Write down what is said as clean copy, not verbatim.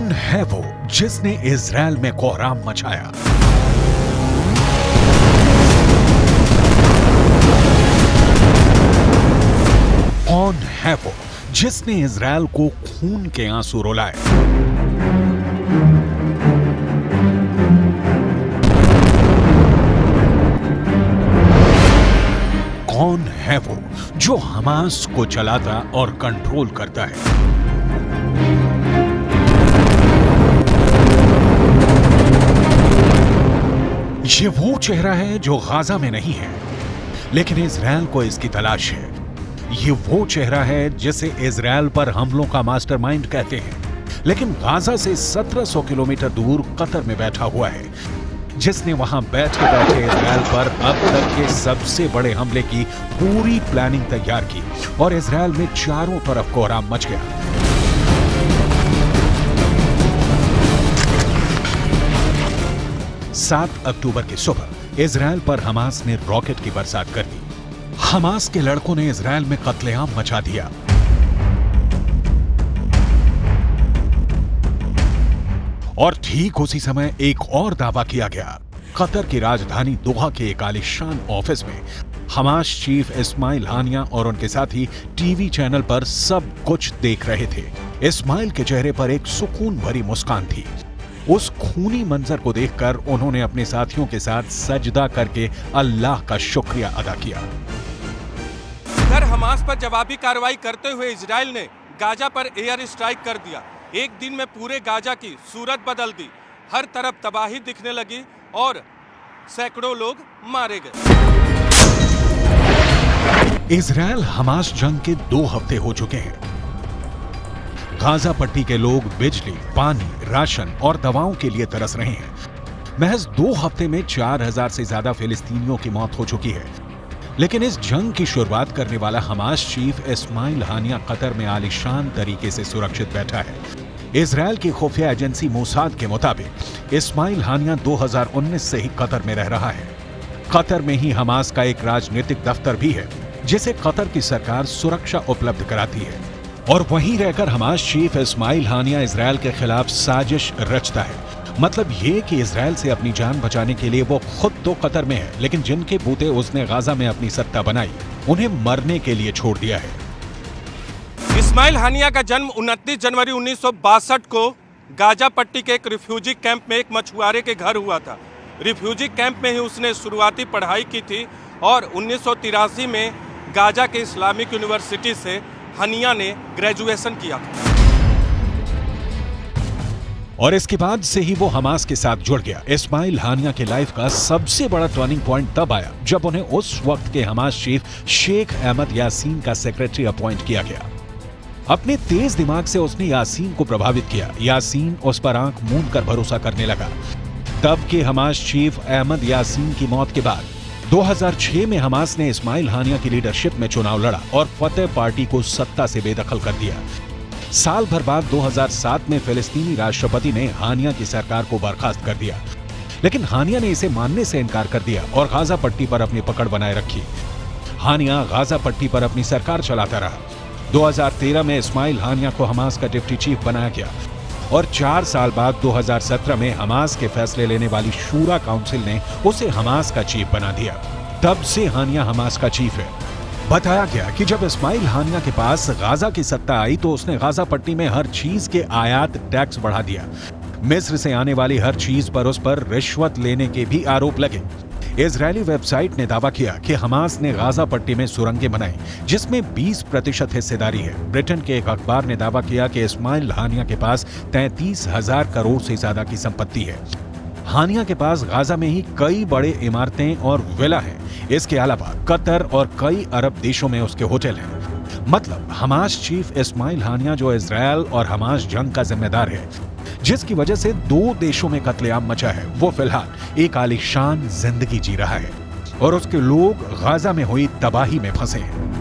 कौन है वो जिसने इजराइल में कोहराम मचाया? कौन है वो जिसने इजराइल को खून के आंसू रुलाए? कौन है वो जो हमास को चलाता और कंट्रोल करता है? ये वो चेहरा है जो गाजा में नहीं है, लेकिन इजराइल को इसकी तलाश है। ये वो चेहरा है जिसे इजराइल पर हमलों का मास्टरमाइंड कहते हैं, लेकिन गाजा से 1700 किलोमीटर दूर कतर में बैठा हुआ है, जिसने वहां बैठे बैठे इजराइल पर अब तक के सबसे बड़े हमले की पूरी प्लानिंग तैयार की और इजराइल में चारों तरफ कोहराम मच गया। सात अक्टूबर की सुबह इजराइल पर हमास ने रॉकेट की बरसात कर दी। हमास के लड़कों ने इजराइल में कत्लेआम मचा दिया। और ठीक उसी समय एक और दावा किया गया। कतर की राजधानी दोहा के एक आलीशान ऑफिस में हमास चीफ इस्माइल हानिया और उनके साथी टीवी चैनल पर सब कुछ देख रहे थे। इस्माइल के चेहरे पर एक सुकून भरी मुस्कान थी। उस खूनी मंजर को देखकर उन्होंने अपने साथियों के साथ सजदा करके अल्लाह का शुक्रिया अदा किया। इधर हमास पर जवाबी कार्रवाई करते हुए इजराइल ने गाजा पर एयर स्ट्राइक कर दिया। एक दिन में पूरे गाजा की सूरत बदल दी। हर तरफ तबाही दिखने लगी और सैकड़ों लोग मारे गए। इजराइल हमास जंग के 2 हफ्ते हो चुके हैं। गाजा पट्टी के लोग बिजली, पानी, राशन और दवाओं के लिए तरस रहे हैं। महज 2 हफ्ते में 4000 से ज्यादा फिलिस्तीनियों की मौत हो चुकी है। लेकिन इस जंग की शुरुआत करने वाला हमास चीफ इस्माइल हानिया कतर में आलीशान तरीके से सुरक्षित बैठा है। इजराइल की खुफिया एजेंसी मोसाद के मुताबिक इस्माइल हानिया 2019 से ही कतर में रह रहा है। कतर में ही हमास का एक राजनीतिक दफ्तर भी है, जिसे कतर की सरकार सुरक्षा उपलब्ध कराती है। और वहीं रहकर हमास चीफ इस्माइल हानिया इजराइल के खिलाफ साजिश रचता है। मतलब ये कि इजराइल से अपनी जान बचाने के लिए वो खुद तो कतर में है, लेकिन जिनके बूते उसने गाजा में अपनी सत्ता बनाई, उन्हें मरने के लिए छोड़ दिया है। इस्माइल हानिया का जन्म 29 जनवरी 1962 को गाजा पट्टी के एक रिफ्यूजी कैंप में एक मछुआरे के घर हुआ था। रिफ्यूजी कैंप में ही उसने शुरुआती पढ़ाई की थी और 1983 में गाजा के इस्लामिक यूनिवर्सिटी से हानिया ने ग्रेजुएशन किया था। और इसके बाद से ही वो हमास के साथ जुड़ गया। इस्माइल हानिया के लाइफ का सबसे बड़ा टर्निंग पॉइंट तब आया जब उन्हें उस वक्त के हमास चीफ शेख अहमद यासीन का सेक्रेटरी अपॉइंट किया गया। अपने तेज दिमाग से उसने यासीन को प्रभावित किया। यासीन उस पर आंख मूंद कर भरोसा करने लगा। तब के हमास चीफ अहमद यासीन की मौत के बाद 2006 में हमास ने इस्माइल हानिया की लीडरशिप में चुनाव लड़ा और फतेह पार्टी को सत्ता से बेदखल कर दिया। साल भर बाद 2007 में फिलिस्तीनी राष्ट्रपति ने हानिया की सरकार को बर्खास्त कर दिया, लेकिन हानिया ने इसे मानने से इनकार कर दिया और गाजा पट्टी पर अपनी पकड़ बनाए रखी। हानिया गाजा पट्टी पर अपनी सरकार चलाता रहा। 2013 में इस्माइल हानिया को हमास का डिप्टी चीफ बनाया गया और 4 साल बाद 2017 में हमास के फैसले लेने वाली शूरा काउंसिल ने उसे हमास का चीफ बना दिया। तब से हानिया हमास का चीफ है। बताया गया कि जब इस्माइल हानिया के पास गाजा की सत्ता आई तो उसने गाजा पट्टी में हर चीज के आयात टैक्स बढ़ा दिया। मिस्र से आने वाली हर चीज पर उस पर रिश्वत लेने के भी आरोप लगे। इजरायली वेबसाइट ने दावा किया कि हमास ने गाजा पट्टी में सुरंगें बनाई, जिसमें 20% हिस्सेदारी है। ब्रिटेन के एक अखबार ने दावा किया कि इस्माइल हानिया के पास 33,000 करोड़ से ज्यादा की संपत्ति है। हानिया के पास गाजा में ही कई बड़े इमारतें और विला हैं। इसके अलावा कतर और कई अरब देशों में उसके होटल हैं। मतलब हमास चीफ इस्माइल हानिया जो इजराइल और हमास जंग का जिम्मेदार है, जिसकी वजह से 2 देशों में कत्लेआम मचा है, वो फिलहाल एक आलीशान जिंदगी जी रहा है और उसके लोग गाजा में हुई तबाही में फंसे हैं।